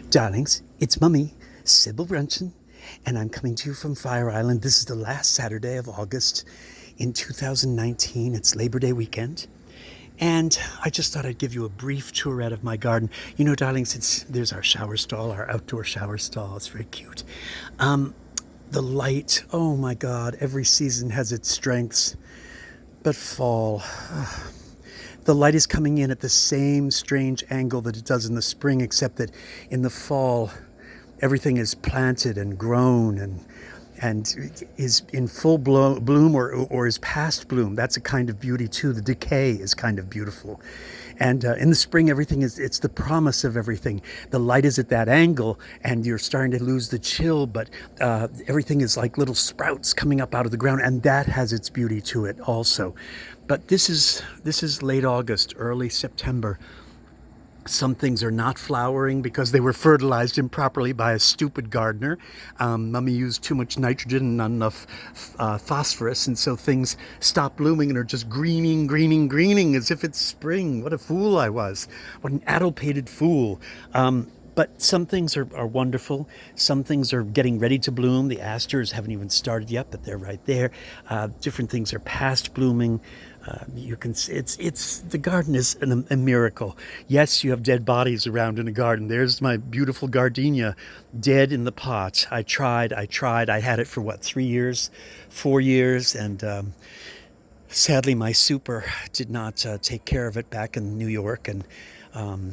Darlings, it's Mummy, Sybil Brunson, and I'm coming to you from Fire Island. This is the last Saturday of August in 2019. It's Labor Day weekend. And I just thought I'd give you a brief tourette of my garden. You know, darlings, there's our shower stall, our outdoor shower stall. It's very cute. The light, oh my God, every season has its strengths. But fall, the light is coming in at the same strange angle that it does in the spring, except that in the fall, everything is planted and grown and is in full bloom or is past bloom. That's a kind of beauty too. The decay is kind of beautiful. And in the spring, it's the promise of everything. The light is at that angle and you're starting to lose the chill, but everything is like little sprouts coming up out of the ground, and that has its beauty to it also. But this is late August, early September. Some things are not flowering because they were fertilized improperly by a stupid gardener. Mummy used too much nitrogen and not enough phosphorus, and so things stop blooming and are just greening as if it's spring. What a fool I was. What an addlepated fool. But some things are wonderful. Some things are getting ready to bloom. The asters haven't even started yet, but they're right there. Different things are past blooming. You can see the garden is a miracle. Yes, you have dead bodies around in a garden. There's my beautiful gardenia, dead in the pot. I tried. I had it for 3 years, 4 years, and sadly my super did not take care of it back in New York, and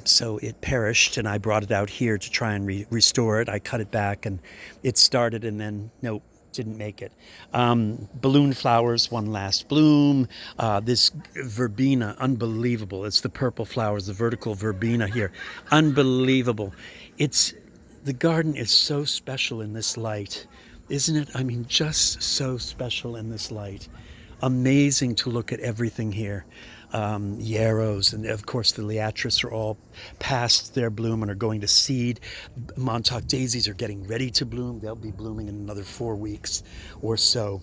so it perished, and I brought it out here to try and restore it. I cut it back, and it started, and then nope, didn't make it. Balloon flowers, one last bloom. This verbena, unbelievable. It's the purple flowers, the vertical verbena here. Unbelievable. The garden is so special in this light, isn't it? I mean, just so special in this light. Amazing to look at everything here. Yarrows and of course the liatris are all past their bloom and are going to seed. Montauk daisies are getting ready to bloom. They'll be blooming in another 4 weeks or so.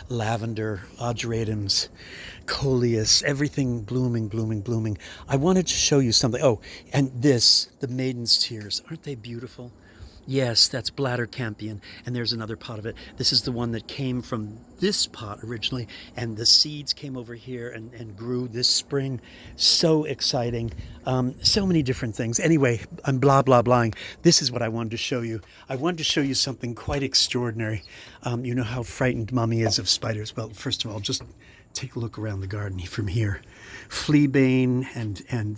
Lavender, ageratums, coleus, everything blooming. I wanted to show you something. Oh, and the maiden's tears. Aren't they beautiful? Yes, that's bladder campion, and there's another pot of it. This is the one that came from this pot originally, and the seeds came over here and grew this spring. So exciting. So many different things. Anyway, I'm blah-blah-blahing. This is what I wanted to show you. I wanted to show you something quite extraordinary. You know how frightened Mummy is of spiders. Well, first of all, just take a look around the garden from here. Fleabane and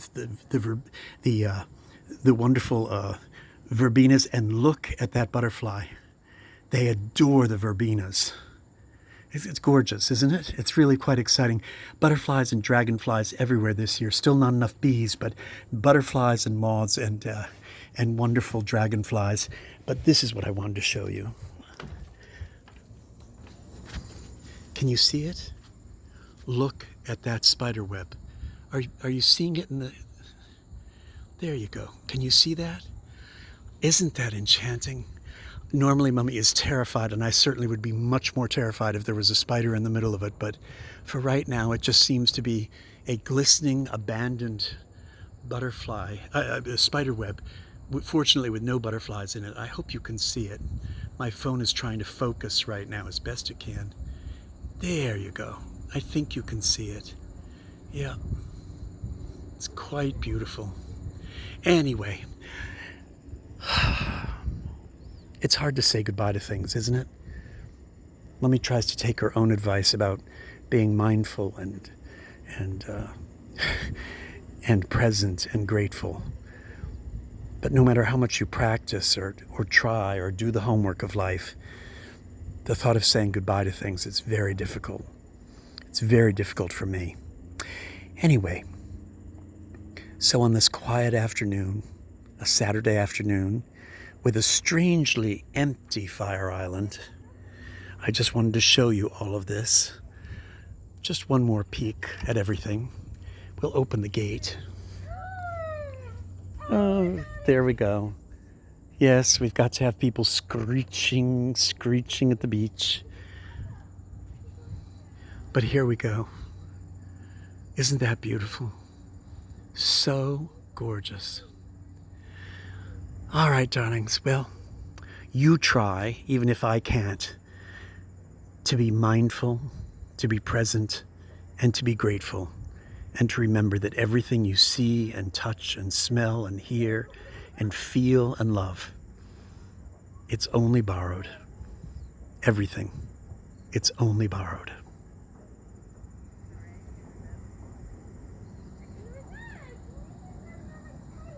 the wonderful verbenas, and look at that butterfly. They adore the verbenas. It's gorgeous, isn't it? It's really quite exciting. Butterflies and dragonflies everywhere this year. Still not enough bees, but butterflies and moths and wonderful dragonflies. But this is what I wanted to show you. Can you see it? Look at that spider web. Are you seeing it in the... There you go. Can you see that? Isn't that enchanting? Normally Mummy is terrified, and I certainly would be much more terrified if there was a spider in the middle of it, but for right now it just seems to be a glistening, abandoned butterfly, a spider web, fortunately with no butterflies in it. I hope you can see it. My phone is trying to focus right now as best it can. There you go. I think you can see it. Yeah. It's quite beautiful. Anyway, it's hard to say goodbye to things, isn't it? Mummy tries to take her own advice about being mindful and present and grateful. But no matter how much you practice or try or do the homework of life, the thought of saying goodbye to things is very difficult. It's very difficult for me. Anyway, so on this quiet afternoon, a Saturday afternoon, with a strangely empty Fire Island, I just wanted to show you all of this. Just one more peek at everything. We'll open the gate. Oh, there we go. Yes, we've got to have people screeching at the beach. But here we go. Isn't that beautiful? So gorgeous. All right, darlings. Well, you try, even if I can't, to be mindful, to be present, and to be grateful, and to remember that everything you see and touch and smell and hear and feel and love, it's only borrowed. Everything. It's only borrowed.